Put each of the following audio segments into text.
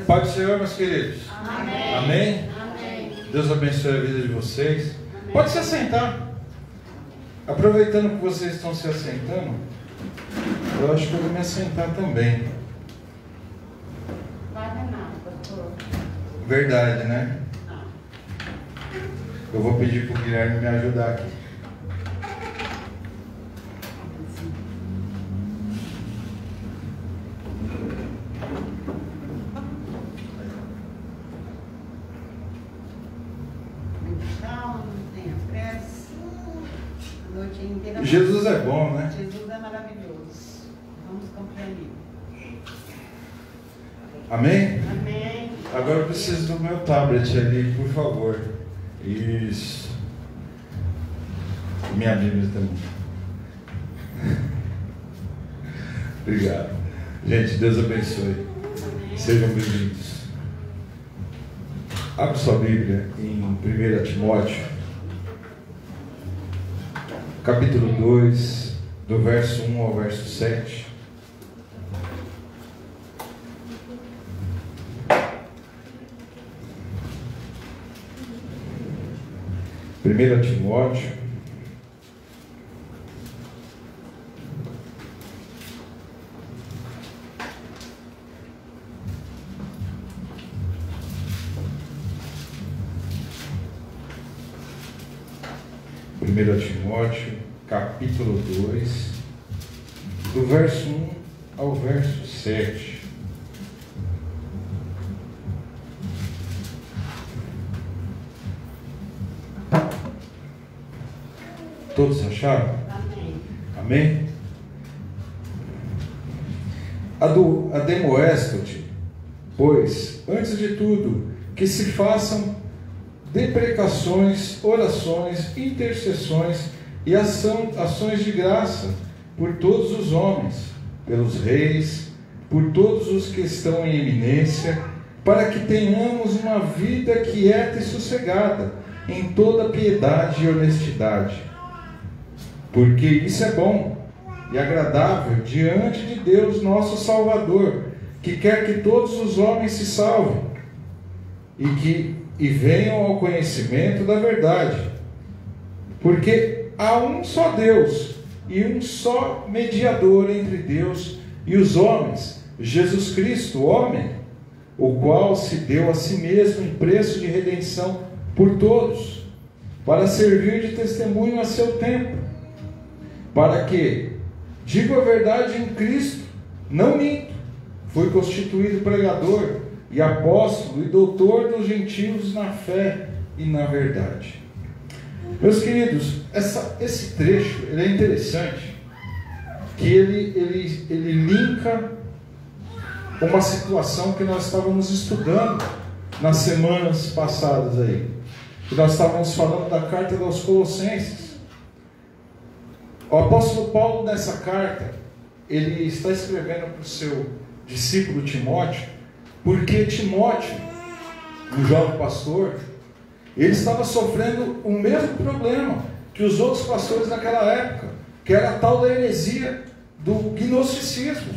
Pai do Senhor, meus queridos. Amém. Amém? Amém. Deus abençoe a vida de vocês. Amém. Pode se assentar. Aproveitando que vocês estão se assentando, eu acho que eu vou me assentar também. Vai não, pastor. Verdade, né? Não. Eu vou pedir para o Guilherme me ajudar aqui. Jesus é bom, né? Jesus é maravilhoso. Vamos compreender. Amém? Amém. Agora eu preciso do meu tablet ali, por favor. Isso. Minha Bíblia também. Obrigado. Gente, Deus abençoe. Amém. Sejam bem-vindos. Abra sua Bíblia em 1 Timóteo. Capítulo 2, do verso 1 ao verso 7. Primeira Timóteo, capítulo 2, do verso 1 ao verso 7. Todos acharam? Amém. Amém? Ademoesto-te, pois, antes de tudo, que se façam deprecações, orações, intercessões e ações de graça por todos os homens, pelos reis, por todos os que estão em eminência, para que tenhamos uma vida quieta e sossegada, em toda piedade e honestidade. Porque isso é bom e agradável diante de Deus nosso Salvador, que quer que todos os homens se salvem e venham ao conhecimento da verdade. Porque há um só Deus e um só mediador entre Deus e os homens, Jesus Cristo, homem, o qual se deu a si mesmo em preço de redenção por todos, para servir de testemunho a seu tempo, para que, digo a verdade em Cristo, não minto, fui constituído pregador e apóstolo e doutor dos gentios na fé e na verdade. Meus queridos, esse trecho ele é interessante, que ele linka uma situação que nós estávamos estudando nas semanas passadas aí, que nós estávamos falando da carta aos Colossenses. O apóstolo Paulo, nessa carta, ele está escrevendo para o seu discípulo Timóteo, porque Timóteo, um jovem pastor, ele estava sofrendo o mesmo problema que os outros pastores naquela época, que era a tal da heresia do gnosticismo,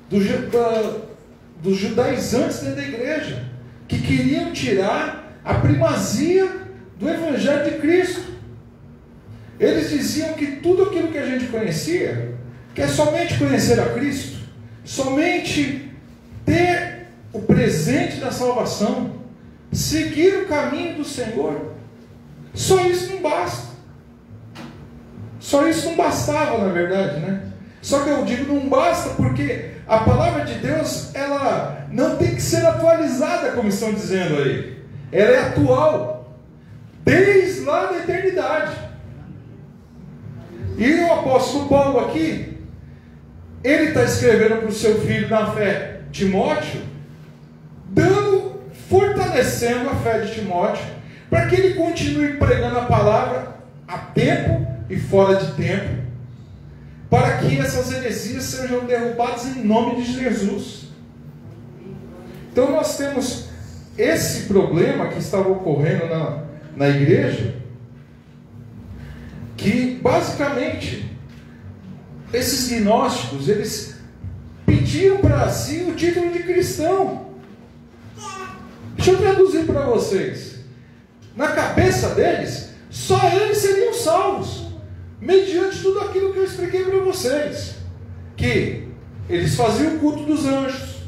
dos judaizantes dentro da igreja, que queriam tirar a primazia do Evangelho de Cristo. Eles diziam que tudo aquilo que a gente conhecia, que é somente conhecer a Cristo, somente ter o presente da salvação, seguir o caminho do Senhor, só isso não basta. Só isso não bastava, na verdade, né? Só que eu digo não basta porque a palavra de Deus, ela não tem que ser atualizada, como estão dizendo aí. Ela é atual, desde lá da eternidade. E o apóstolo Paulo aqui, ele está escrevendo para o seu filho na fé, Timóteo, fortalecendo a fé de Timóteo, para que ele continue pregando a palavra a tempo e fora de tempo, para que essas heresias sejam derrubadas em nome de Jesus. Então nós temos esse problema que estava ocorrendo na igreja, que basicamente esses gnósticos, eles pediam para si o título de cristão, Deixa eu traduzir para vocês. Na cabeça deles, só eles seriam salvos, mediante tudo aquilo que eu expliquei para vocês. Que eles faziam o culto dos anjos.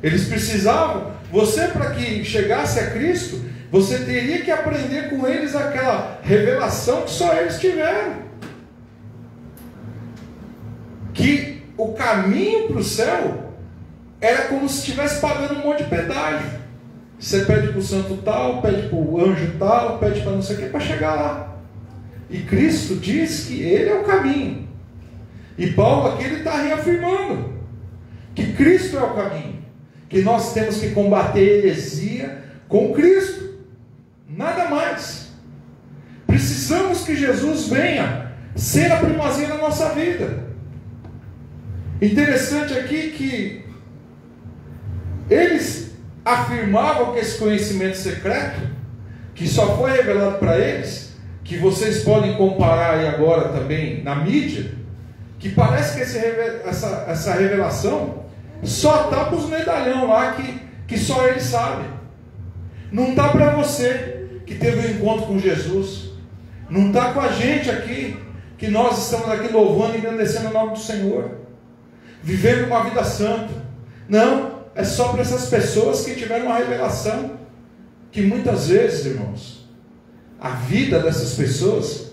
Eles precisavam, você para que chegasse a Cristo, você teria que aprender com eles aquela revelação que só eles tiveram. Que o caminho para o céu era como se estivesse pagando um monte de pedágio. Você pede para o santo tal, pede para o anjo tal, pede para não sei o que, para chegar lá. E Cristo diz que Ele é o caminho. E Paulo aqui ele está reafirmando que Cristo é o caminho. Que nós temos que combater a heresia com Cristo. Nada mais. Precisamos que Jesus venha ser a primazia na nossa vida. Interessante aqui que eles afirmavam que esse conhecimento secreto, que só foi revelado para eles, que vocês podem comparar aí agora também na mídia, que parece que essa revelação só está para os medalhão lá que só eles sabem. Não está para você que teve um encontro com Jesus. Não está com a gente aqui, que nós estamos aqui louvando e engrandecendo o nome do Senhor, vivendo uma vida santa. Não, é só para essas pessoas que tiveram uma revelação, que muitas vezes, irmãos, a vida dessas pessoas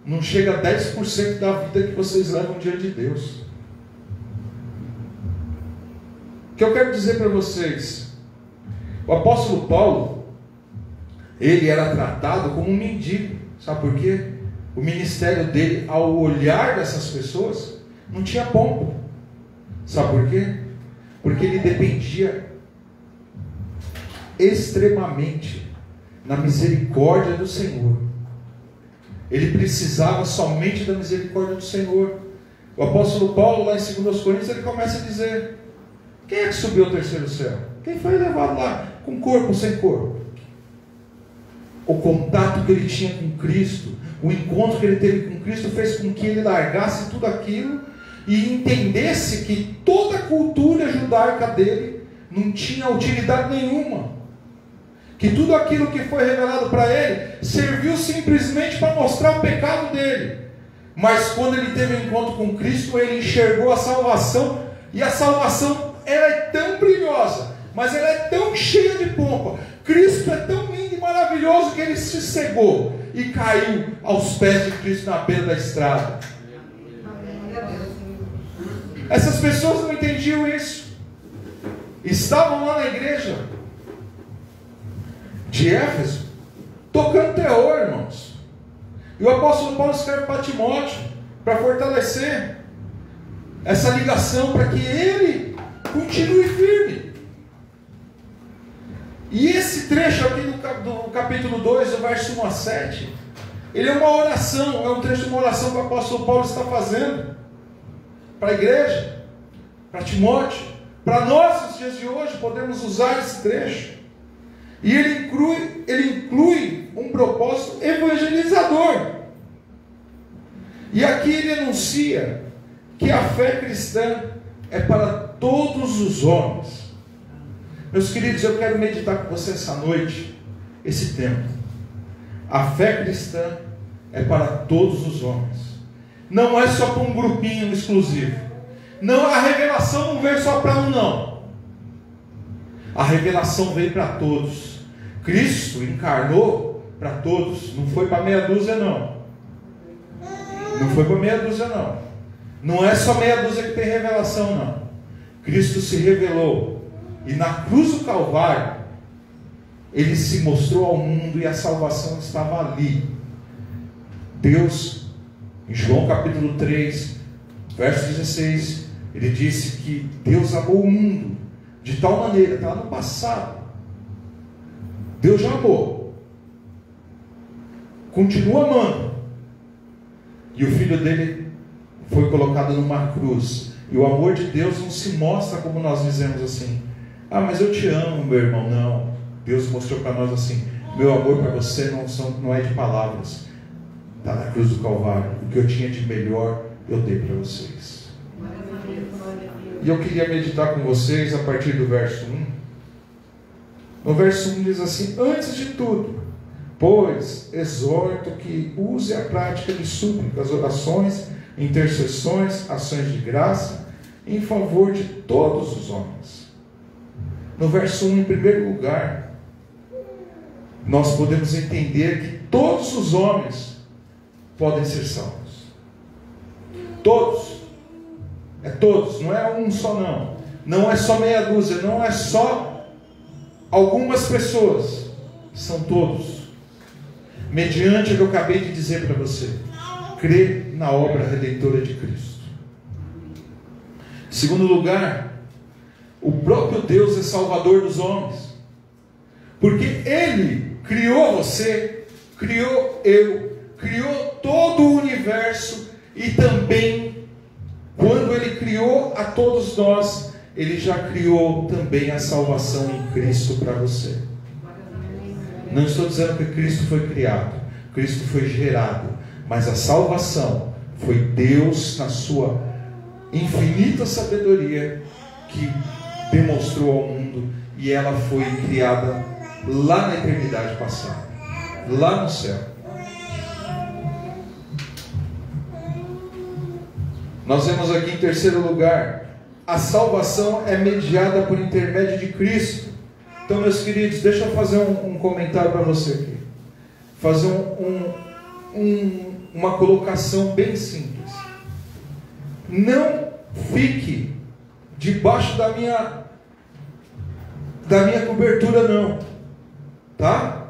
não chega a 10% da vida que vocês levam diante de Deus. O que eu quero dizer para vocês, o apóstolo Paulo, ele era tratado como um mendigo. Sabe por quê? O ministério dele, ao olhar dessas pessoas, não tinha pompa. Sabe por quê? Porque ele dependia extremamente na misericórdia do Senhor. Ele precisava somente da misericórdia do Senhor. O apóstolo Paulo, lá em 2 Coríntios, ele começa a dizer: quem é que subiu ao terceiro céu? Quem foi levado lá, com corpo ou sem corpo? O contato que ele tinha com Cristo, o encontro que ele teve com Cristo, fez com que ele largasse tudo aquilo e entendesse que toda a cultura judaica dele não tinha utilidade nenhuma. Que tudo aquilo que foi revelado para ele serviu simplesmente para mostrar o pecado dele. Mas quando ele teve um encontro com Cristo, ele enxergou a salvação, e a salvação ela é tão brilhosa, mas ela é tão cheia de pompa. Cristo é tão lindo e maravilhoso que ele se cegou e caiu aos pés de Cristo na beira da estrada. Essas pessoas não entendiam isso. Estavam lá na igreja de Éfeso, tocando terror, irmãos. E o apóstolo Paulo escreve para Timóteo, para fortalecer essa ligação, para que ele continue firme. E esse trecho aqui do capítulo 2, do verso 1 a 7, ele é uma oração, é um trecho de uma oração que o apóstolo Paulo está fazendo para a igreja, para Timóteo, para nós nos dias de hoje podemos usar esse trecho. E ele inclui um propósito evangelizador. E aqui ele anuncia que a fé cristã é para todos os homens. Meus queridos, eu quero meditar com você essa noite, esse tempo. A fé cristã é para todos os homens. Não é só para um grupinho exclusivo. Não, a revelação não veio só para um, não. A revelação veio para todos. Cristo encarnou para todos. Não foi para meia dúzia, não. Não foi para meia dúzia, não. Não é só meia dúzia que tem revelação, não. Cristo se revelou. E na cruz do Calvário, Ele se mostrou ao mundo e a salvação estava ali. Deus, em João capítulo 3, verso 16, Ele disse que Deus amou o mundo de tal maneira, está lá no passado. Deus já amou, continua amando, e o Filho dele foi colocado numa cruz. E o amor de Deus não se mostra como nós dizemos assim: ah, mas eu te amo, meu irmão. Não, Deus mostrou para nós assim: meu amor para você não é de palavras, está na cruz do Calvário. O que eu tinha de melhor eu dei para vocês. E eu queria meditar com vocês a partir do verso 1. No verso 1 diz assim: antes de tudo, pois exorto que use a prática de súplicas, orações, intercessões, ações de graça, em favor de todos os homens. No verso 1, em primeiro lugar, nós podemos entender que todos os homens podem ser salvos. Todos. É todos, não é um só não. Não é só meia dúzia, não é só algumas pessoas. São todos. Mediante o que eu acabei de dizer para você. Crer na obra redentora de Cristo. Em segundo lugar, o próprio Deus é salvador dos homens. Porque Ele criou você, criou eu, criou todo o universo e também, quando Ele criou a todos nós, Ele já criou também a salvação em Cristo para você. Não estou dizendo que Cristo foi criado, Cristo foi gerado, mas a salvação foi Deus, na sua infinita sabedoria, que demonstrou ao mundo, e ela foi criada lá na eternidade passada, lá no céu. Nós vemos aqui em terceiro lugar, a salvação é mediada por intermédio de Cristo. Então, meus queridos, deixa eu fazer um comentário para você aqui. Fazer uma colocação bem simples. Não fique debaixo da minha cobertura, não. Tá?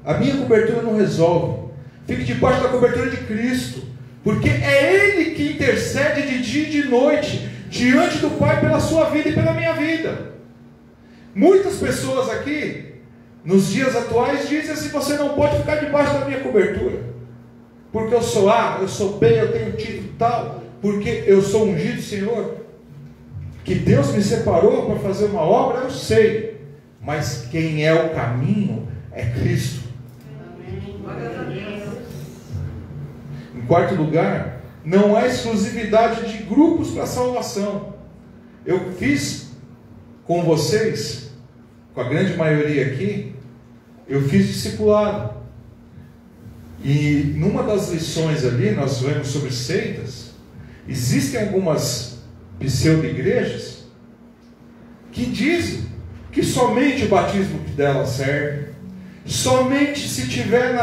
A minha cobertura não resolve. Fique debaixo da cobertura de Cristo. Porque é Ele que intercede de dia e de noite diante do Pai pela sua vida e pela minha vida. Muitas pessoas aqui, nos dias atuais, dizem assim: você não pode ficar debaixo da minha cobertura, porque eu sou A, eu sou B, eu tenho título tal, porque eu sou ungido, Senhor. Que Deus me separou para fazer uma obra, eu sei, mas quem é o caminho é Cristo. Em quarto lugar, não há exclusividade de grupos para a salvação. Eu fiz com vocês, com a grande maioria aqui, eu fiz discipulado. E numa das lições ali, nós vemos sobre seitas. Existem algumas pseudo-igrejas que dizem que somente o batismo dela serve, somente se tiver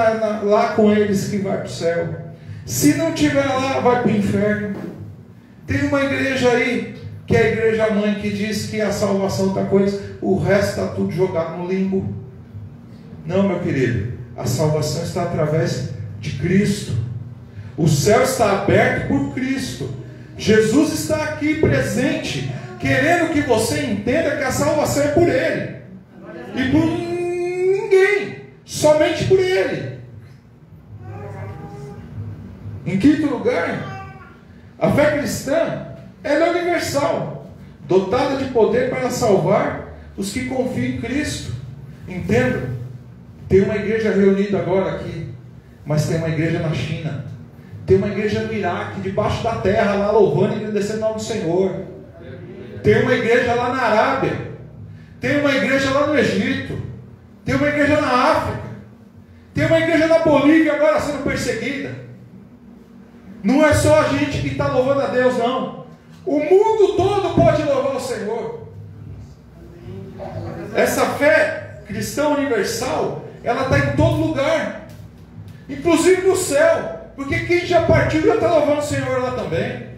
lá com eles que vai para o céu, se não tiver lá vai para o inferno. Tem uma igreja aí, que é a igreja mãe, que diz que a salvação está com eles, o resto está tudo jogado no limbo. Não, meu querido, a salvação está através de Cristo. O céu está aberto por Cristo. Jesus está aqui presente, querendo que você entenda que a salvação é por Ele e por ninguém, somente por Ele. Em quinto lugar, a fé cristã, ela é universal, dotada de poder para salvar os que confiam em Cristo. Entenda, tem uma igreja reunida agora aqui, mas tem uma igreja na China, tem uma igreja no Iraque, debaixo da terra, lá louvando e agradecendo o nome do Senhor. Tem uma igreja lá na Arábia, tem uma igreja lá no Egito, tem uma igreja na África, tem uma igreja na Bolívia agora sendo perseguida. Não é só a gente que está louvando a Deus, não. O mundo todo pode louvar o Senhor. Essa fé cristã universal, ela está em todo lugar, inclusive no céu, porque quem já partiu já está louvando o Senhor lá também.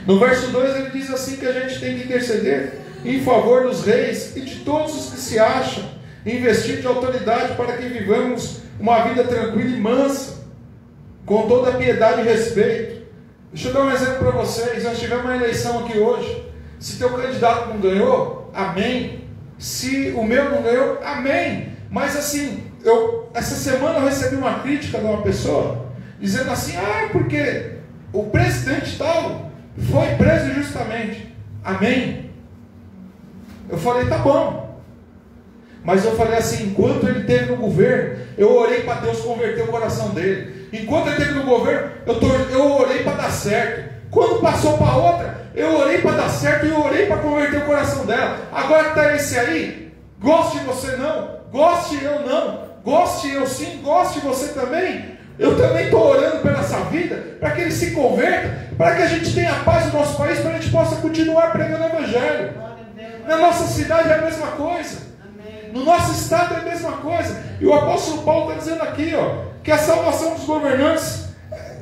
No verso 2 ele diz assim, que a gente tem que interceder em favor dos reis e de todos os que se acham, investir de autoridade para que vivamos uma vida tranquila e mansa, com toda a piedade e respeito. Deixa eu dar um exemplo para vocês. Nós tivemos uma eleição aqui hoje. Se teu candidato não ganhou, amém. Se o meu não ganhou, amém. Mas assim, essa semana eu recebi uma crítica de uma pessoa, dizendo assim: porque o presidente tal foi preso injustamente. Amém. Eu falei: tá bom. Mas eu falei assim: enquanto ele esteve no governo, eu orei para Deus converter o coração dele. Enquanto ele esteve no governo, eu orei para dar certo. Quando passou para outra, Eu orei para dar certo e eu orei para converter o coração dela. Agora está esse aí, goste você não, goste eu não, goste eu sim, goste você também. Eu também estou orando pela essa vida, para que ele se converta, para que a gente tenha paz no nosso país, para a gente possa continuar pregando o Evangelho. Na nossa cidade é a mesma coisa. No nosso estado é a mesma coisa. E o apóstolo Paulo está dizendo aqui, que a salvação dos governantes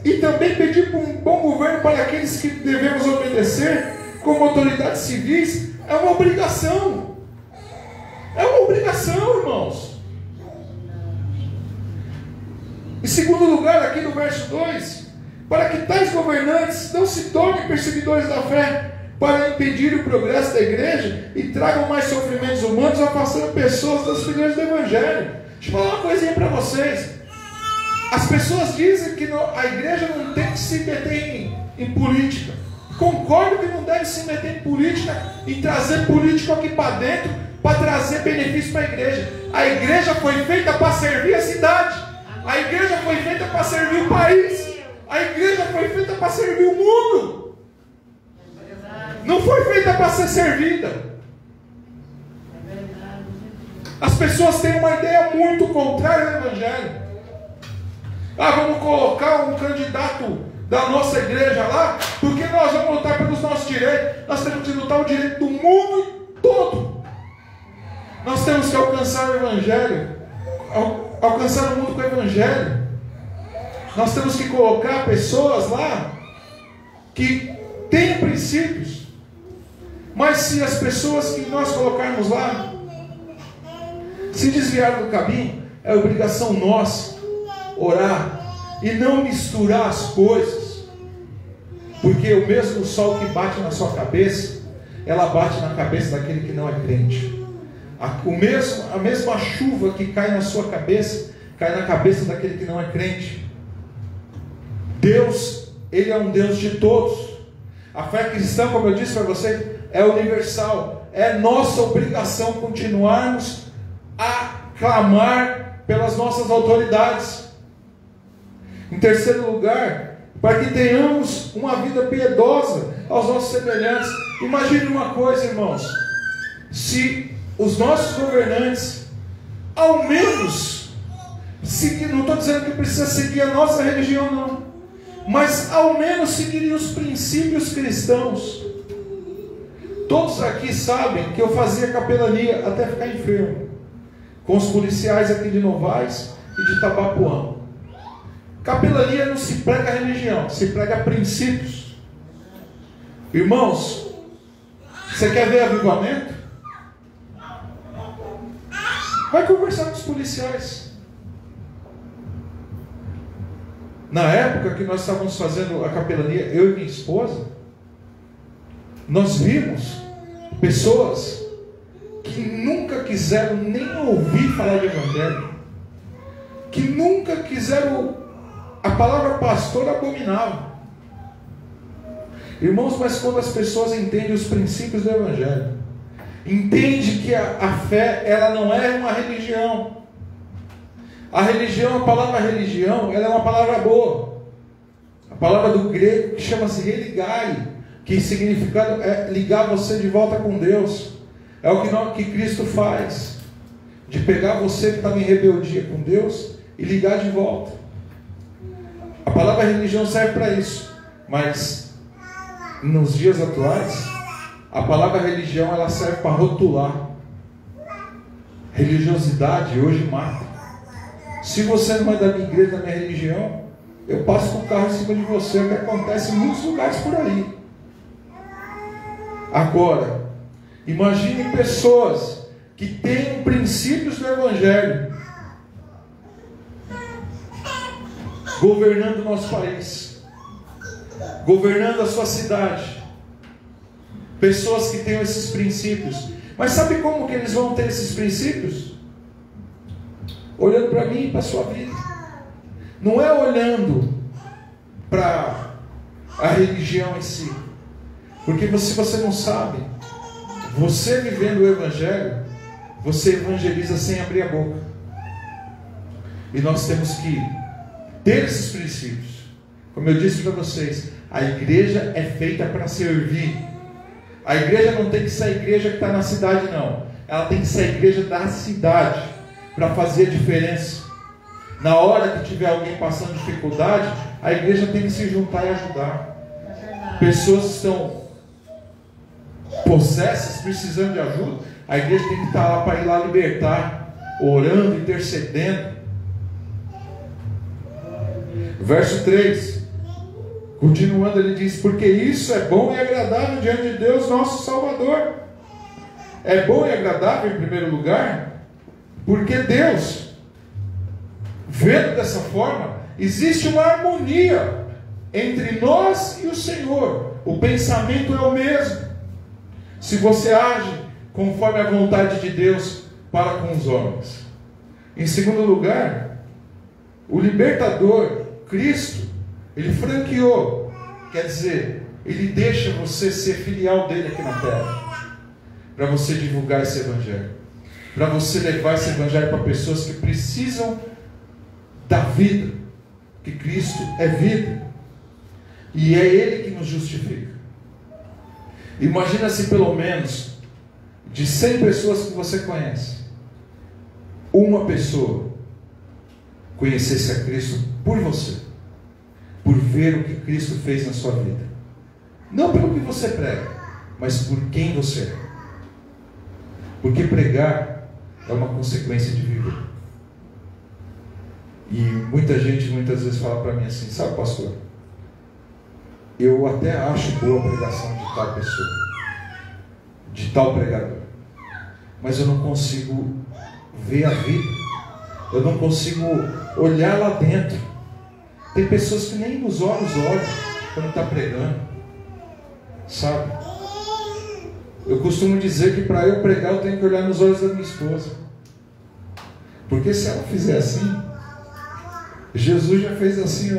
e também pedir por um bom governo para aqueles que devemos obedecer como autoridades civis é uma obrigação. É uma obrigação, irmãos. Em segundo lugar, aqui no verso 2, para que tais governantes não se tornem perseguidores da fé, para impedir o progresso da igreja e tragam mais sofrimentos humanos, afastando pessoas das figuras do Evangelho. Deixa eu falar uma coisinha para vocês. As pessoas dizem que a igreja não tem que se meter em política. Concordo que não deve se meter em política e trazer político aqui para dentro para trazer benefício para a igreja. A igreja foi feita para servir a cidade. A igreja foi feita para servir o país. A igreja foi feita para servir o mundo. Não foi feita para ser servida. As pessoas têm uma ideia muito contrária do Evangelho. Vamos colocar um candidato da nossa igreja lá, porque nós vamos lutar pelos nossos direitos. Nós temos que lutar o direito do mundo todo. Nós temos que alcançar o Evangelho, alcançar o mundo com o Evangelho. Nós temos que colocar pessoas lá que têm princípios. Mas se as pessoas que nós colocarmos lá se desviarem do caminho, é obrigação nossa orar e não misturar as coisas, porque o mesmo sol que bate na sua cabeça, ela bate na cabeça daquele que não é crente. A mesma chuva que cai na sua cabeça, cai na cabeça daquele que não é crente. Deus, Ele é um Deus de todos. A fé cristã, como eu disse para você, é universal. É nossa obrigação continuarmos a clamar pelas nossas autoridades. Em terceiro lugar, para que tenhamos uma vida piedosa aos nossos semelhantes. Imagine uma coisa, irmãos: se os nossos governantes, ao menos, não estou dizendo que precisa seguir a nossa religião, não, mas ao menos seguiriam os princípios cristãos. Todos aqui sabem que eu fazia capelania até ficar enfermo, com os policiais aqui de Novaes e de Tabapuã. Capelania não se prega religião, se prega princípios. Irmãos, você quer ver avivamento? Vai conversar com os policiais. Na época que nós estávamos fazendo a capelania, eu e minha esposa, nós vimos pessoas que nunca quiseram nem ouvir falar de Evangelho, que nunca quiseram, a palavra pastor abominava. Irmãos, mas quando as pessoas entendem os princípios do Evangelho, entende que a fé, ela não é uma religião. A religião, a palavra religião, ela é uma palavra boa. A palavra do grego que chama-se religare, que significado é ligar você de volta com Deus. É o que Cristo faz, de pegar você que estava em rebeldia com Deus e ligar de volta. A palavra religião serve para isso, mas nos dias atuais, a palavra religião, ela serve para rotular. Religiosidade hoje mata. Se você não é da minha igreja, da minha religião, eu passo com o carro em cima de você, o que acontece em muitos lugares por aí. Agora, imagine pessoas que têm princípios do Evangelho governando o nosso país, governando a sua cidade. Pessoas que tenham esses princípios. Mas sabe como que eles vão ter esses princípios? Olhando para mim e para a sua vida. Não é olhando para a religião em si. Porque se você não sabe, você vivendo o Evangelho, você evangeliza sem abrir a boca. E nós temos que ter esses princípios. Como eu disse para vocês, a igreja é feita para servir. A igreja não tem que ser a igreja que está na cidade, não. Ela tem que ser a igreja da cidade, para fazer a diferença. Na hora que tiver alguém passando dificuldade, a igreja tem que se juntar e ajudar. Pessoas que estão possessas, precisando de ajuda, a igreja tem que estar lá para ir lá libertar, orando, intercedendo. Verso 3, continuando, ele diz: porque isso é bom e agradável diante de Deus nosso Salvador. É bom e agradável em primeiro lugar, porque Deus, vendo dessa forma, existe uma harmonia entre nós e o Senhor. O pensamento é o mesmo. Se você age conforme a vontade de Deus para com os homens. Em segundo lugar, o libertador, Cristo, ele franqueou, quer dizer, ele deixa você ser filial dele aqui na terra, para você divulgar esse evangelho, para você levar esse evangelho para pessoas que precisam da vida, que Cristo é vida, e é Ele que nos justifica. Imagina se pelo menos de 100 pessoas que você conhece, uma pessoa conhecesse a Cristo por você, por ver o que Cristo fez na sua vida, não pelo que você prega, mas por quem você é. Porque pregar é uma consequência de viver. E muita gente muitas vezes fala para mim assim: sabe, pastor, eu até acho boa a pregação de tal pessoa, de tal pregador, mas eu não consigo ver a vida, eu não consigo olhar lá dentro. Tem pessoas que nem nos olhos olham quando está pregando, sabe? Eu costumo dizer que para eu pregar eu tenho que olhar nos olhos da minha esposa, porque se ela fizer assim, Jesus já fez assim,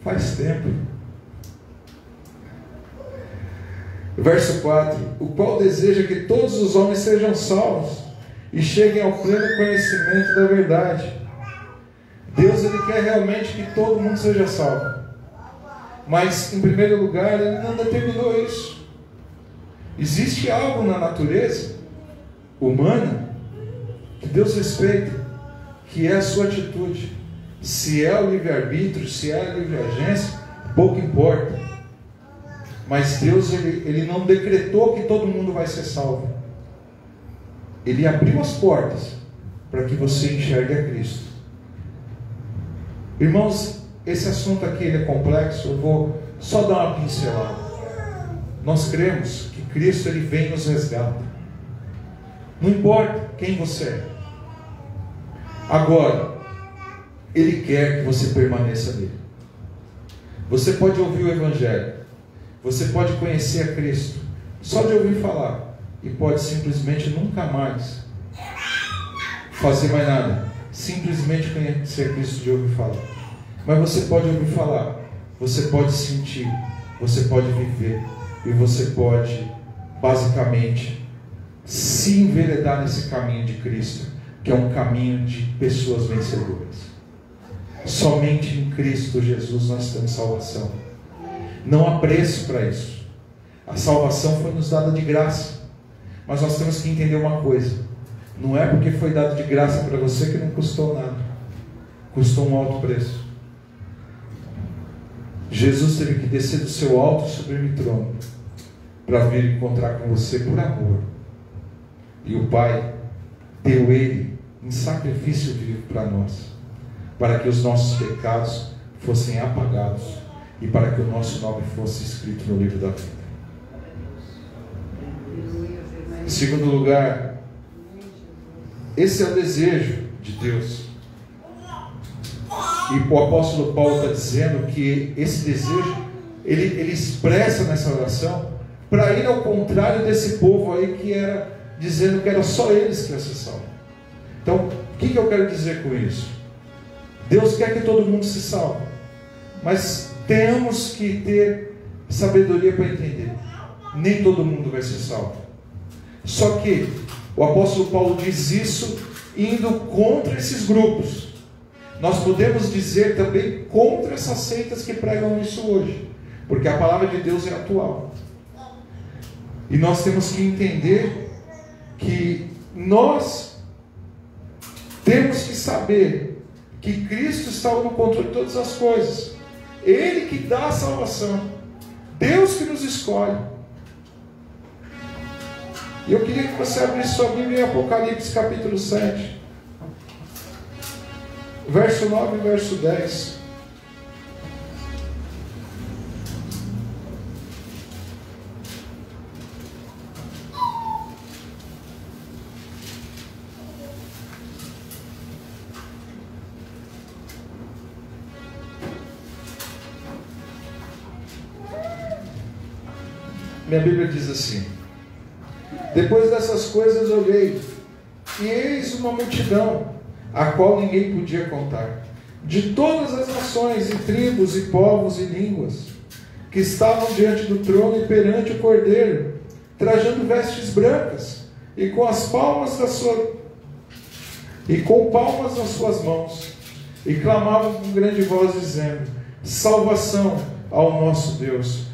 faz tempo. Verso 4: o qual deseja que todos os homens sejam salvos e cheguem ao pleno conhecimento da verdade. Deus, ele quer realmente que todo mundo seja salvo, mas em primeiro lugar ele não determinou isso. Existe algo na natureza humana que Deus respeita, que é a sua atitude. Se é o livre-arbítrio, se é a livre-agência, pouco importa. Mas Deus, ele não decretou que todo mundo vai ser salvo. Ele abriu as portas para que você enxergue a Cristo. Irmãos, esse assunto aqui ele é complexo, eu vou só dar uma pincelada. Nós cremos que Cristo ele vem e nos resgata. Não importa quem você é. Agora, Ele quer que você permaneça nele. Você pode ouvir o Evangelho, você pode conhecer a Cristo só de ouvir falar, e pode simplesmente nunca mais fazer mais nada, simplesmente conhecer Cristo de ouvir falar. Mas você pode ouvir falar, você pode sentir, você pode viver, e você pode basicamente se enveredar nesse caminho de Cristo, que é um caminho de pessoas vencedoras. Somente em Cristo Jesus nós temos salvação. Não há preço para isso. A salvação foi nos dada de graça. Mas nós temos que entender uma coisa: não é porque foi dado de graça para você que não custou nada. Custou um alto preço. Jesus teve que descer do seu alto e sublime trono para vir encontrar com você por amor. E o Pai deu Ele em sacrifício vivo para nós, para que os nossos pecados fossem apagados e para que o nosso nome fosse escrito no livro da vida. Em segundo lugar, esse é o desejo de Deus. E o apóstolo Paulo está dizendo que esse desejo ele expressa nessa oração para ir ao contrário desse povo aí que era dizendo que era só eles que iam ser salvos. Então, o que eu quero dizer com isso? Deus quer que todo mundo se salve, mas temos que ter sabedoria para entender: nem todo mundo vai ser salvo. Só que o apóstolo Paulo diz isso indo contra esses grupos. Nós podemos dizer também contra essas seitas que pregam isso hoje, porque a palavra de Deus é atual. E nós temos que entender que nós temos que saber que Cristo está no controle de todas as coisas. Ele que dá a salvação. Deus que nos escolhe. E eu queria que você abrisse sua Bíblia em Apocalipse capítulo 7. Verso 9 e verso 10. Minha Bíblia diz assim: depois dessas coisas olhei, e eis uma multidão, a qual ninguém podia contar, de todas as nações, e tribos, e povos, e línguas, que estavam diante do trono e perante o Cordeiro, trajando vestes brancas, e com palmas nas suas mãos, e clamavam com grande voz, dizendo: salvação ao nosso Deus,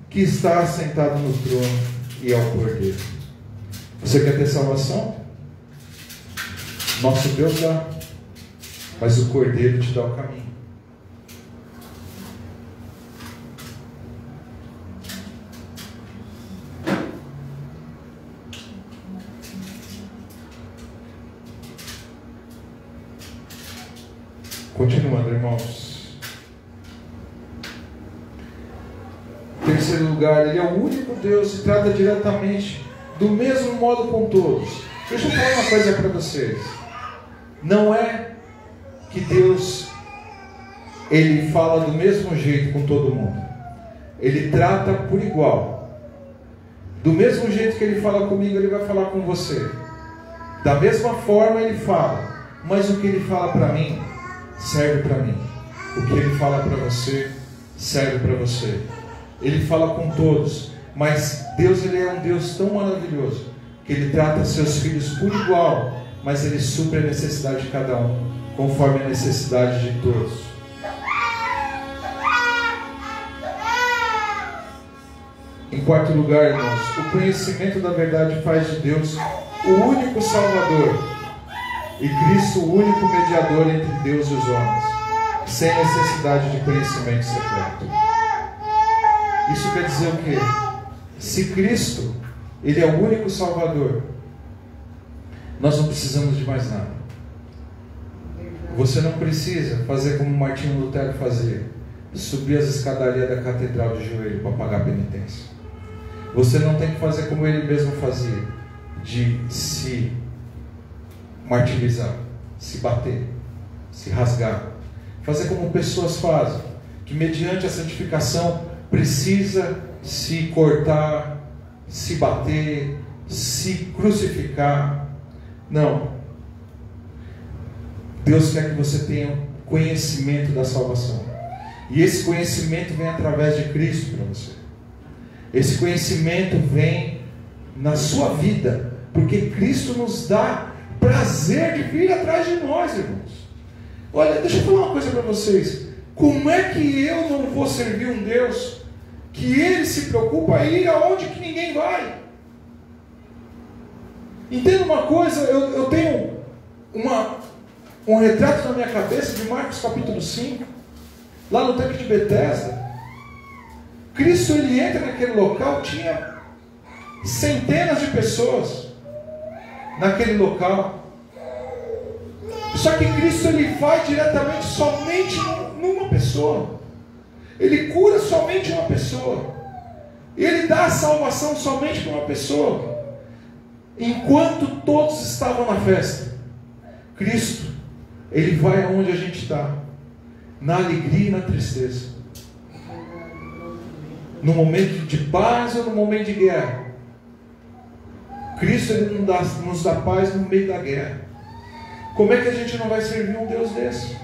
que está assentado no trono, e ao Cordeiro. Você quer ter salvação? Nosso Deus dá, mas o Cordeiro te dá o caminho. Continuando, irmãos. Terceiro lugar, Ele é o único Deus e trata diretamente do mesmo modo com todos. Deixa eu falar uma coisa para vocês. Não é que Deus Ele fala do mesmo jeito com todo mundo. Ele trata por igual. Do mesmo jeito que Ele fala comigo, Ele vai falar com você. Da mesma forma Ele fala. Mas o que Ele fala para mim, serve para mim. O que Ele fala para você, serve para você. Ele fala com todos, mas Deus, Ele é um Deus tão maravilhoso, que Ele trata seus filhos por igual, mas Ele supre a necessidade de cada um, conforme a necessidade de todos. Em quarto lugar, irmãos, o conhecimento da verdade faz de Deus o único Salvador, e Cristo o único mediador entre Deus e os homens, sem necessidade de conhecimento secreto. Isso quer dizer o quê? Se Cristo, Ele é o único Salvador, nós não precisamos de mais nada. Você não precisa fazer como Martinho Lutero fazia, subir as escadarias da catedral de joelho para pagar a penitência. Você não tem que fazer como ele mesmo fazia, de se martirizar, se bater, se rasgar. Fazer como pessoas fazem, que mediante a santificação precisa se cortar, se bater, se crucificar. Não. Deus quer que você tenha conhecimento da salvação. E esse conhecimento vem através de Cristo para você. Esse conhecimento vem na sua vida, porque Cristo nos dá prazer de vir atrás de nós, irmãos. Olha, deixa eu falar uma coisa para vocês. Como é que eu não vou servir um Deus que Ele se preocupa a ir aonde que ninguém vai? Entenda uma coisa, eu tenho um retrato na minha cabeça de Marcos capítulo 5, lá no templo de Betesda. Cristo, Ele entra naquele local, tinha centenas de pessoas naquele local. Só que Cristo, Ele vai diretamente somente numa pessoa. Ele cura somente uma pessoa. Ele dá a salvação somente para uma pessoa. Enquanto todos estavam na festa, Cristo, Ele vai aonde a gente está, na alegria e na tristeza, no momento de paz ou no momento de guerra. Cristo, Ele nos dá paz no meio da guerra. Como é que a gente não vai servir um Deus desse?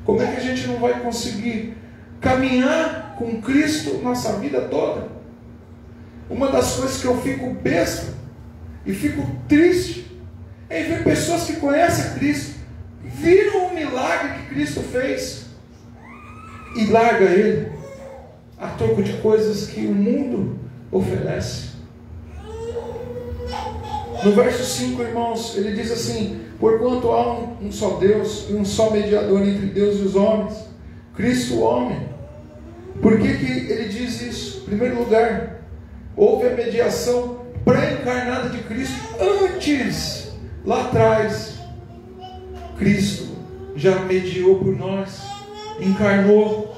Como é que a gente não vai conseguir caminhar com Cristo nossa vida toda? Uma das coisas que eu fico besta e fico triste é ver pessoas que conhecem a Cristo, viram o milagre que Cristo fez e larga ele a troco de coisas que o mundo oferece. No verso 5, irmãos, ele diz assim: porquanto há um só Deus e um só mediador entre Deus e os homens, Cristo o homem. Por que ele diz isso? Em primeiro lugar, houve a mediação pré-encarnada de Cristo. Antes, lá atrás, Cristo já mediou por nós, encarnou.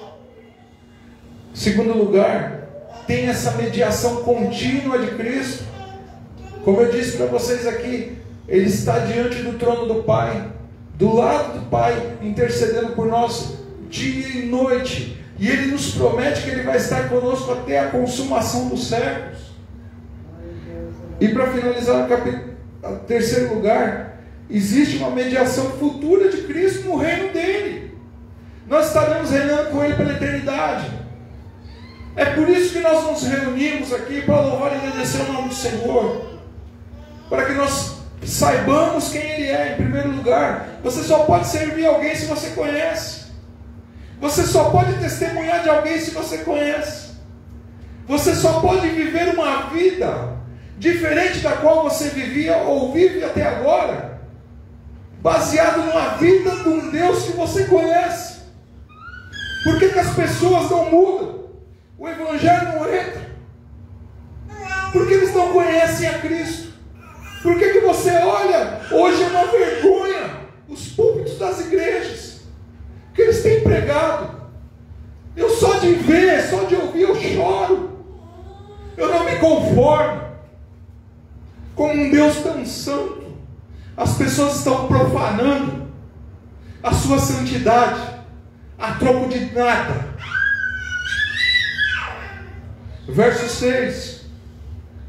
Em segundo lugar, tem essa mediação contínua de Cristo. Como eu disse para vocês aqui, Ele está diante do trono do Pai, do lado do Pai, intercedendo por nós dia e noite. E Ele nos promete que Ele vai estar conosco até a consumação dos séculos. E para finalizar, em terceiro lugar, existe uma mediação futura de Cristo no reino dele. Nós estaremos reinando com Ele pela eternidade. É por isso que nós nos reunimos aqui, para louvar e agradecer o nome do Senhor, para que nós saibamos quem Ele é. Em primeiro lugar, você só pode servir alguém se você conhece. Você só pode testemunhar de alguém se você conhece. Você só pode viver uma vida diferente da qual você vivia ou vive até agora, baseado numa vida de um Deus que você conhece. Por que as pessoas não mudam? O Evangelho não entra? Porque eles não conhecem a Cristo. Por que você olha, hoje é uma vergonha, os púlpitos das igrejas que eles têm pregado? Eu só de ver, só de ouvir, eu choro. Eu não me conformo com um Deus tão santo. As pessoas estão profanando a sua santidade a troco de nada. Verso 6,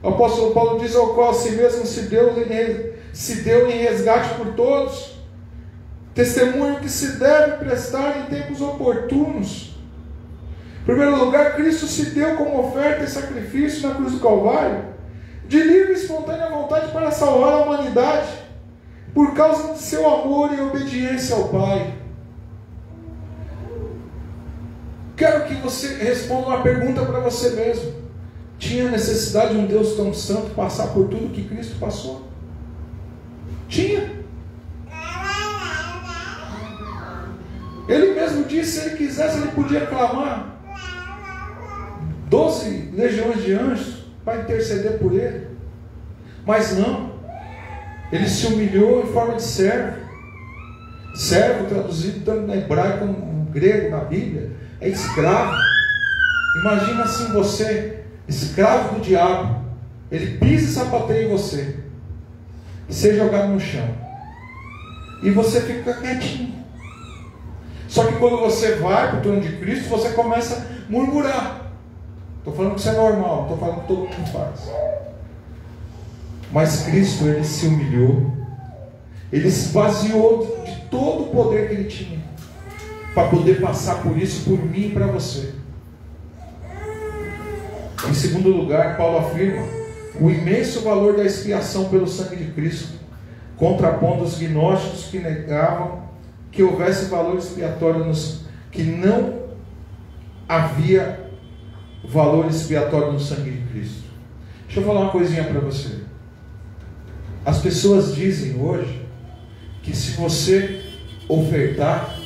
o apóstolo Paulo diz: ao qual a si mesmo se deu em resgate por todos, testemunho que se deve prestar em tempos oportunos. Em primeiro lugar, Cristo se deu como oferta e sacrifício na cruz do Calvário, de livre e espontânea vontade, para salvar a humanidade, por causa de seu amor e obediência ao Pai. Quero que você responda uma pergunta para você mesmo: tinha necessidade de um Deus tão santo passar por tudo que Cristo passou? Tinha. Ele mesmo disse: se Ele quisesse, Ele podia clamar 12 legiões de anjos para interceder por Ele. Mas não. Ele se humilhou em forma de servo. Servo, traduzido tanto na hebraico como no grego, na Bíblia, é escravo. Imagina assim, você, escravo do diabo, ele pisa e sapateia em você, ser jogado no chão, e você fica quietinho. Só que quando você vai para o trono de Cristo, você começa a murmurar. Estou falando que isso é normal, não estou falando que todo mundo faz. Mas Cristo, Ele se humilhou, Ele esvaziou de todo o poder que Ele tinha, para poder passar por isso, por mim e para você. Em segundo lugar, Paulo afirma o imenso valor da expiação pelo sangue de Cristo, contrapondo os gnósticos que negavam que houvesse valor expiatório, que não havia valor expiatório no sangue de Cristo. Deixa eu falar uma coisinha para você. As pessoas dizem hoje que se você ofertar,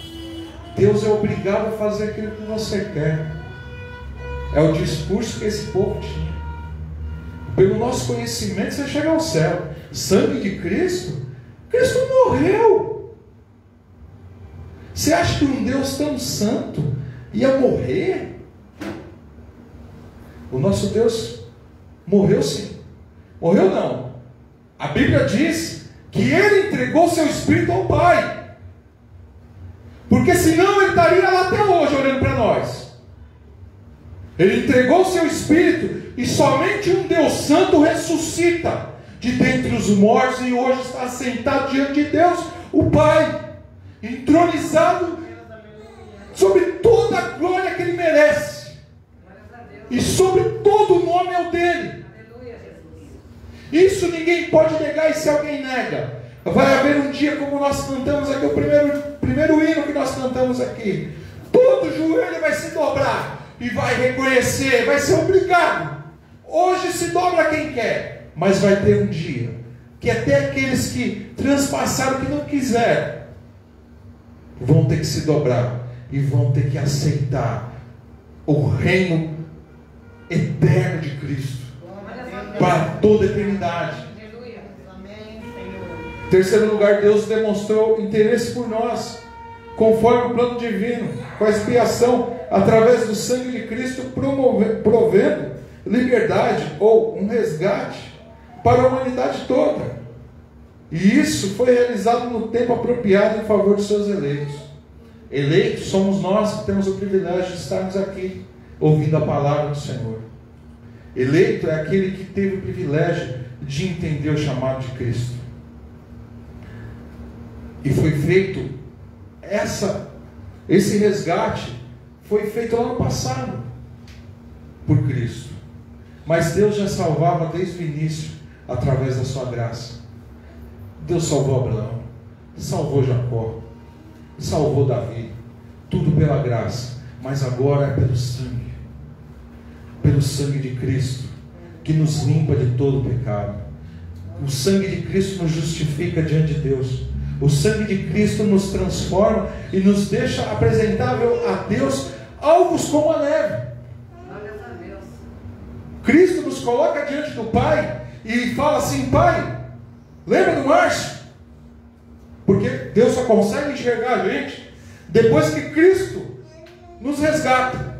Deus é obrigado a fazer aquilo que você quer. É o discurso que esse povo tinha. Pelo nosso conhecimento, você chega ao céu. Sangue de Cristo? Cristo morreu. Você acha que um Deus tão santo ia morrer? O nosso Deus morreu sim. Morreu não. A Bíblia diz que Ele entregou seu Espírito ao Pai. Porque senão Ele estaria lá até hoje olhando para nós. Ele entregou seu Espírito, e somente um Deus Santo ressuscita de dentre os mortos, e hoje está sentado diante de Deus, o Pai, entronizado sobre toda a glória que Ele merece, e sobre todo o nome é o dele. Isso ninguém pode negar, e se alguém nega, Vai haver um dia, como nós cantamos aqui, o primeiro hino que nós cantamos aqui. Todo joelho vai se dobrar e vai reconhecer, vai ser obrigado. Hoje se dobra quem quer, mas vai ter um dia que até aqueles que transpassaram, que não quiseram, vão ter que se dobrar e vão ter que aceitar o reino eterno de Cristo para toda a eternidade. Em terceiro lugar, Deus demonstrou interesse por nós, conforme o plano divino, com a expiação, através do sangue de Cristo, provendo liberdade ou um resgate para a humanidade toda. E isso foi realizado no tempo apropriado em favor dos seus eleitos. Eleitos somos nós que temos o privilégio de estarmos aqui, ouvindo a palavra do Senhor. Eleito é aquele que teve o privilégio de entender o chamado de Cristo. E foi feito esse resgate foi feito lá no passado por Cristo. Mas Deus já salvava desde o início através da sua graça. Deus salvou Abraão, salvou Jacó, salvou Davi, tudo pela graça. Mas agora é pelo sangue de Cristo, que nos limpa de todo o pecado. O sangue de Cristo nos justifica diante de Deus. O sangue de Cristo nos transforma e nos deixa apresentável a Deus, alvos como a neve. Cristo nos coloca diante do Pai e fala assim: Pai, lembra do Márcio? Porque Deus só consegue enxergar a gente depois que Cristo nos resgata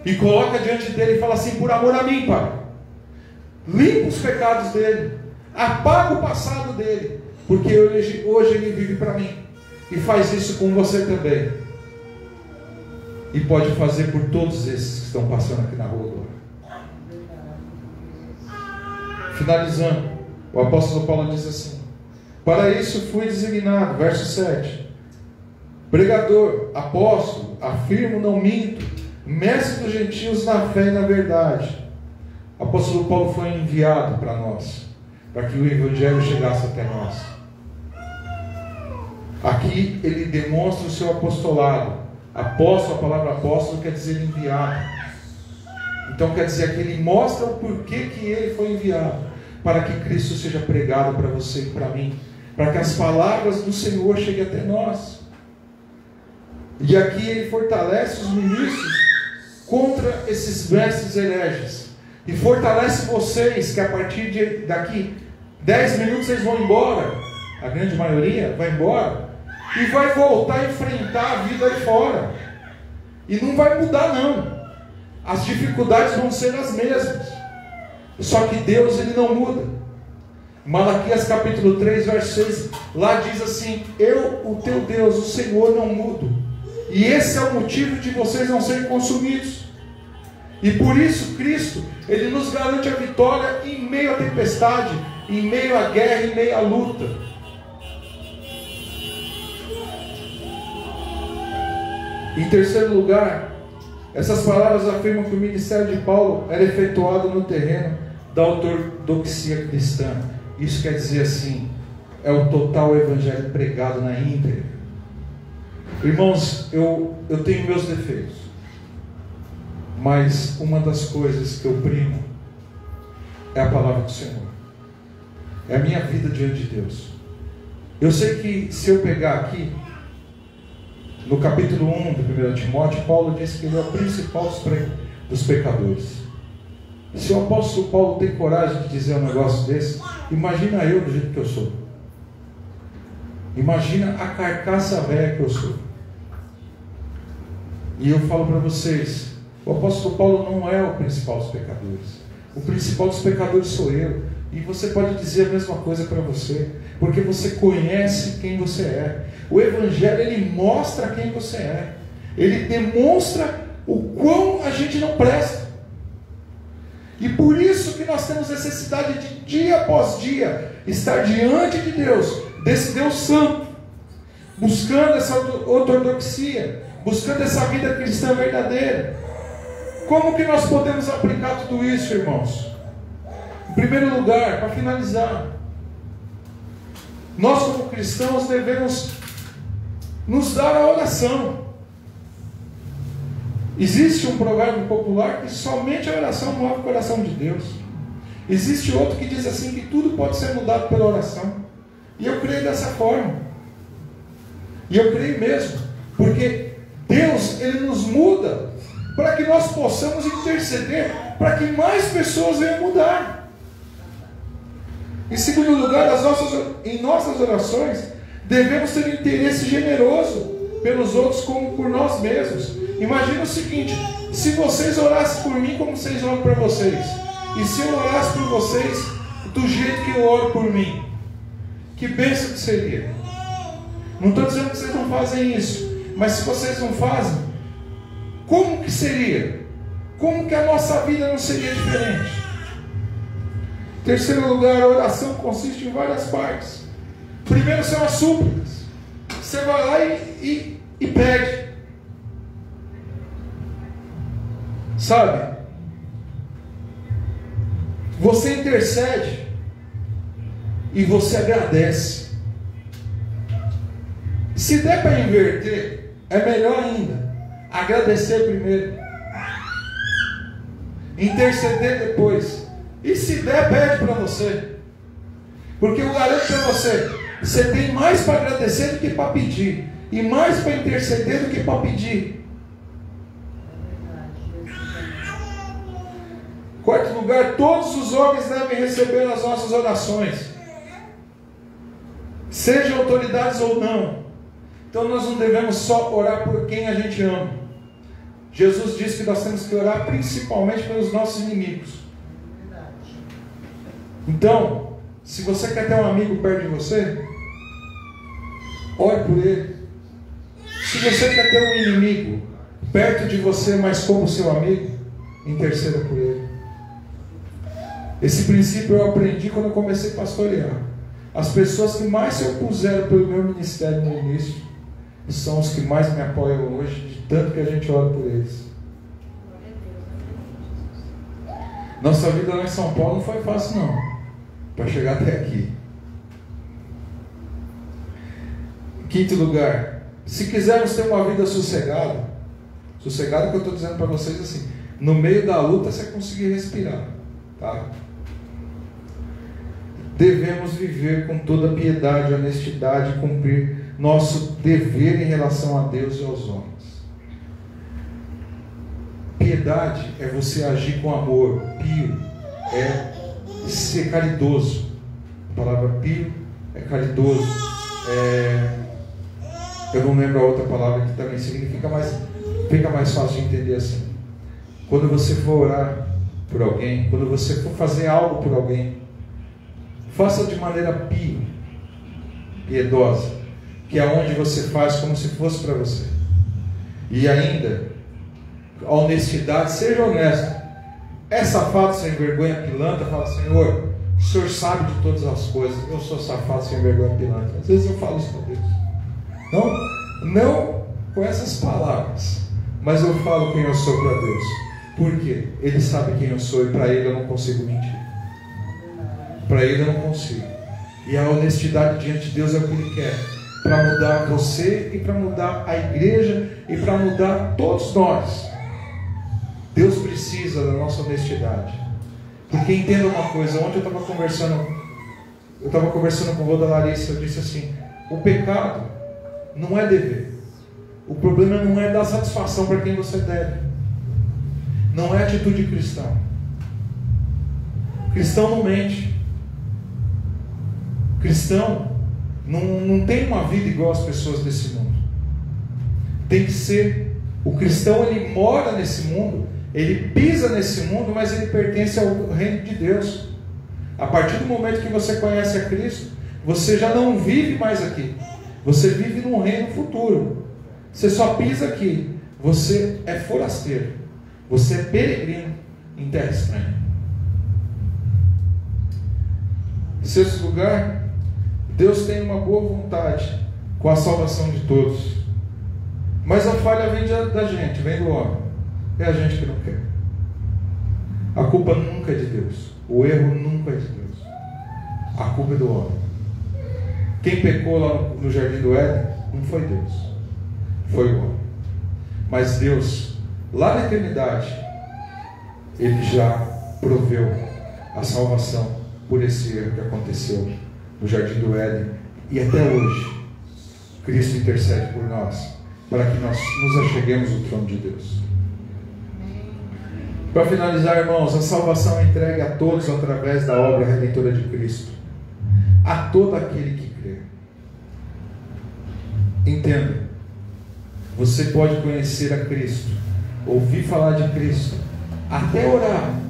e coloca diante dele e fala assim: por amor a mim, Pai, limpa os pecados dele, apaga o passado dele, porque hoje ele vive para mim. E faz isso com você também. E pode fazer por todos esses que estão passando aqui na rua agora. Finalizando, o apóstolo Paulo diz assim: para isso fui designado, verso 7, pregador, apóstolo, afirmo, não minto, mestre dos gentios na fé e na verdade. O apóstolo Paulo foi enviado para nós, para que o evangelho chegasse até nós. Aqui ele demonstra o seu apostolado. Apóstolo, a palavra apóstolo quer dizer enviado. Então quer dizer que ele mostra o porquê que ele foi enviado, para que Cristo seja pregado para você e para mim, para que as palavras do Senhor cheguem até nós. E aqui ele fortalece os ministros contra esses mestres hereges, e fortalece vocês, que a partir daqui 10 minutos vocês vão embora, a grande maioria vai embora, e vai voltar a enfrentar a vida aí fora, e não vai mudar não. As dificuldades vão ser as mesmas, só que Deus ele não muda. Malaquias capítulo 3 verso 6, lá diz assim: eu, o teu Deus, o Senhor, não mudo, e esse é o motivo de vocês não serem consumidos. E por isso Cristo ele nos garante a vitória em meio à tempestade, em meio à guerra, em meio à luta. Em terceiro lugar, essas palavras afirmam que o ministério de Paulo era efetuado no terreno da ortodoxia cristã. Isso quer dizer assim, é o total evangelho pregado na íntegra. Irmãos, eu tenho meus defeitos, mas uma das coisas que eu primo é a palavra do Senhor, é a minha vida diante de Deus. Eu sei que se eu pegar aqui no capítulo 1 de 1 Timóteo, Paulo diz que ele é o principal dos pecadores. Se o apóstolo Paulo tem coragem de dizer um negócio desse, imagina eu do jeito que eu sou. Imagina a carcaça velha que eu sou. E eu falo para vocês, o apóstolo Paulo não é o principal dos pecadores. O principal dos pecadores sou eu. E você pode dizer a mesma coisa para você, porque você conhece quem você é. O evangelho ele mostra quem você é. Ele demonstra o quão a gente não presta. E por isso que nós temos necessidade de dia após dia estar diante de Deus, desse Deus santo, buscando essa ortodoxia, buscando essa vida cristã verdadeira. Como que nós podemos aplicar tudo isso, irmãos? Em primeiro lugar, para finalizar, Nós, como cristãos, devemos nos dar a oração. Existe um provérbio popular que somente a oração move o coração de Deus. Existe outro que diz assim, que tudo pode ser mudado pela oração. E eu creio dessa forma. E eu creio mesmo. Porque Deus, Ele nos muda para que nós possamos interceder, para que mais pessoas venham mudar. Em segundo lugar, em nossas orações, devemos ter um interesse generoso pelos outros como por nós mesmos. Imagina o seguinte: se vocês orassem por mim como vocês oram por vocês, e se eu orasse por vocês do jeito que eu oro por mim, que bênção que seria. Não estou dizendo que vocês não fazem isso, mas se vocês não fazem, como que seria? Como que a nossa vida não seria diferente? Em terceiro lugar, a oração consiste em várias partes. Primeiro são as súplicas. Você vai lá e pede. Sabe? Você intercede e você agradece. Se der para inverter, é melhor ainda. Agradecer primeiro, interceder depois. E se der, pede para você. Porque eu garanto para você, você tem mais para agradecer do que para pedir, e mais para interceder do que para pedir. Quarto lugar, todos os homens devem receber as nossas orações, sejam autoridades ou não. Então nós não devemos só orar por quem a gente ama. Jesus disse que nós temos que orar principalmente pelos nossos inimigos. Então, se você quer ter um amigo perto de você, ore por ele. Se você quer ter um inimigo perto de você, mas como seu amigo, interceda por ele. Esse princípio eu aprendi quando eu comecei a pastorear. As pessoas que mais se opuseram pelo meu ministério no início são os que mais me apoiam hoje, de tanto que a gente ora por eles. Nossa vida lá em São Paulo não foi fácil não, para chegar até aqui. Em quinto lugar, se quisermos ter uma vida sossegada que eu estou dizendo para vocês assim, no meio da luta você conseguir respirar, tá? Devemos viver com toda piedade, honestidade e cumprir nosso dever em relação a Deus e aos homens. Piedade é você agir com amor. Pio é ser caridoso. A palavra pio é caridoso. Eu não lembro a outra palavra que também significa, mas fica mais fácil de entender assim. Quando você for orar por alguém, quando você for fazer algo por alguém, faça de maneira piedosa, que é onde você faz como se fosse para você. E ainda, a honestidade, seja honesto. É safado sem vergonha, pilantra, fala: Senhor, o Senhor sabe de todas as coisas, eu sou safado sem vergonha, pilantra. Às vezes eu falo isso para Deus. Não com essas palavras, mas eu falo quem eu sou para Deus. Por quê? Ele sabe quem eu sou e para Ele eu não consigo mentir. Para Ele eu não consigo. E a honestidade diante de Deus é o que Ele quer, para mudar você e para mudar a igreja e para mudar todos nós. Deus precisa da nossa honestidade. Porque entenda uma coisa, ontem eu estava conversando com o vô da Larissa, eu disse assim: o pecado não é dever. O problema não é dar satisfação para quem você deve. Não é atitude cristã. Cristão não mente. Cristão não tem uma vida igual às pessoas desse mundo. Tem que ser. O cristão, ele mora nesse mundo, ele pisa nesse mundo, mas ele pertence ao reino de Deus. A partir do momento que você conhece a Cristo, você já não vive mais aqui. Você vive num reino futuro. Você só pisa aqui. Você é forasteiro. Você é peregrino em terra estranha. Em sexto lugar, Deus tem uma boa vontade com a salvação de todos. Mas a falha vem da gente, vem do homem. É a gente que não quer. A culpa nunca é de Deus. O erro nunca é de Deus. A culpa é do homem. Quem pecou lá no Jardim do Éden não foi Deus, foi o homem. Mas Deus, lá na eternidade, Ele já proveu a salvação por esse erro que aconteceu no Jardim do Éden. E até hoje, Cristo intercede por nós, para que nós nos acheguemos ao trono de Deus. Para finalizar, irmãos, a salvação é entregue a todos através da obra redentora de Cristo. A todo aquele que crê. Entenda, você pode conhecer a Cristo, ouvir falar de Cristo, até orar,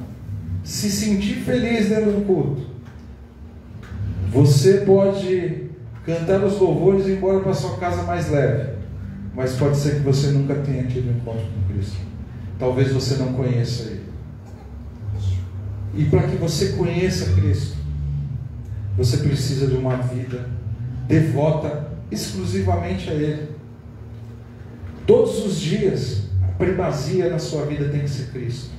se sentir feliz dentro do culto. Você pode cantar os louvores e ir embora para sua casa mais leve, mas pode ser que você nunca tenha tido um encontro com Cristo. Talvez você não conheça Ele. E para que você conheça Cristo, você precisa de uma vida devota exclusivamente a Ele. Todos os dias, a primazia na sua vida tem que ser Cristo.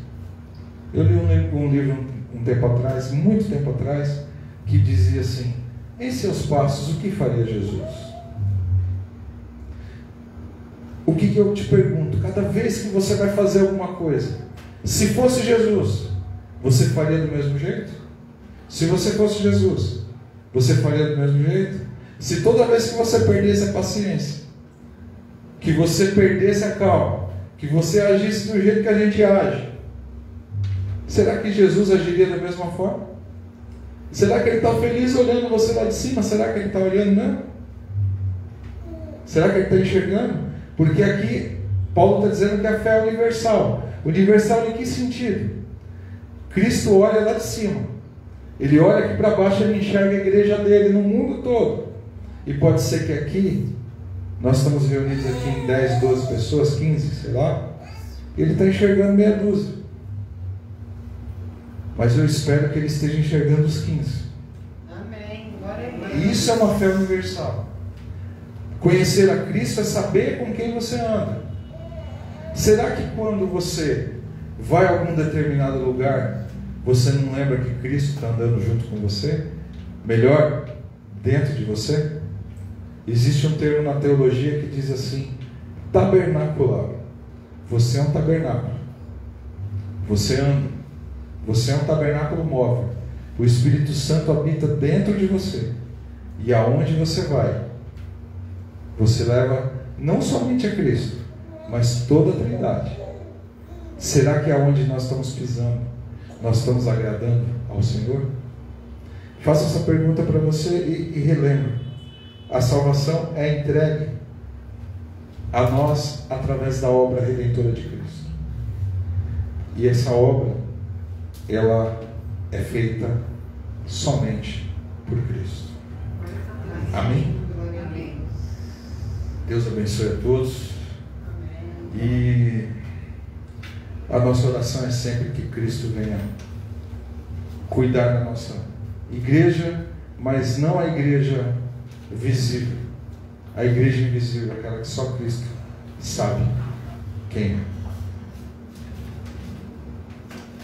Eu li um livro um tempo atrás, muito tempo atrás, que dizia assim: em seus passos, o que faria Jesus? O que eu te pergunto, cada vez que você vai fazer alguma coisa, se fosse Jesus, você faria do mesmo jeito? Se você fosse Jesus, você faria do mesmo jeito? Se toda vez que você perdesse a paciência, que você perdesse a calma, que você agisse do jeito que a gente age, será que Jesus agiria da mesma forma? Será que Ele está feliz olhando você lá de cima? Será que Ele está olhando mesmo? Será que Ele está enxergando? Porque aqui Paulo está dizendo que a fé é universal. Universal em que sentido? Cristo olha lá de cima, Ele olha aqui para baixo, Ele enxerga a igreja dele no mundo todo. E pode ser que aqui, nós estamos reunidos aqui em 10, 12 pessoas, 15, sei lá, Ele está enxergando meia dúzia. Mas eu espero que Ele esteja enxergando os 15. Amém. Glória a Deus. E isso é uma fé universal. Conhecer a Cristo é saber com quem você anda. Será que quando você vai a algum determinado lugar, você não lembra que Cristo está andando junto com você? Melhor, dentro de você? Existe um termo na teologia que diz assim: tabernacular. Você é um tabernáculo. Você anda. Você é um tabernáculo móvel. O Espírito Santo habita dentro de você. E aonde você vai, você leva não somente a Cristo, mas toda a Trindade. Será que aonde nós estamos pisando, nós estamos agradando ao Senhor? Faço essa pergunta para você e relembro. A salvação é entregue a nós através da obra redentora de Cristo. E essa obra, ela é feita somente por Cristo. Amém? Deus abençoe a todos. E a nossa oração é sempre que Cristo venha cuidar da nossa igreja, mas não a igreja visível, a igreja invisível, aquela que só Cristo sabe quem é.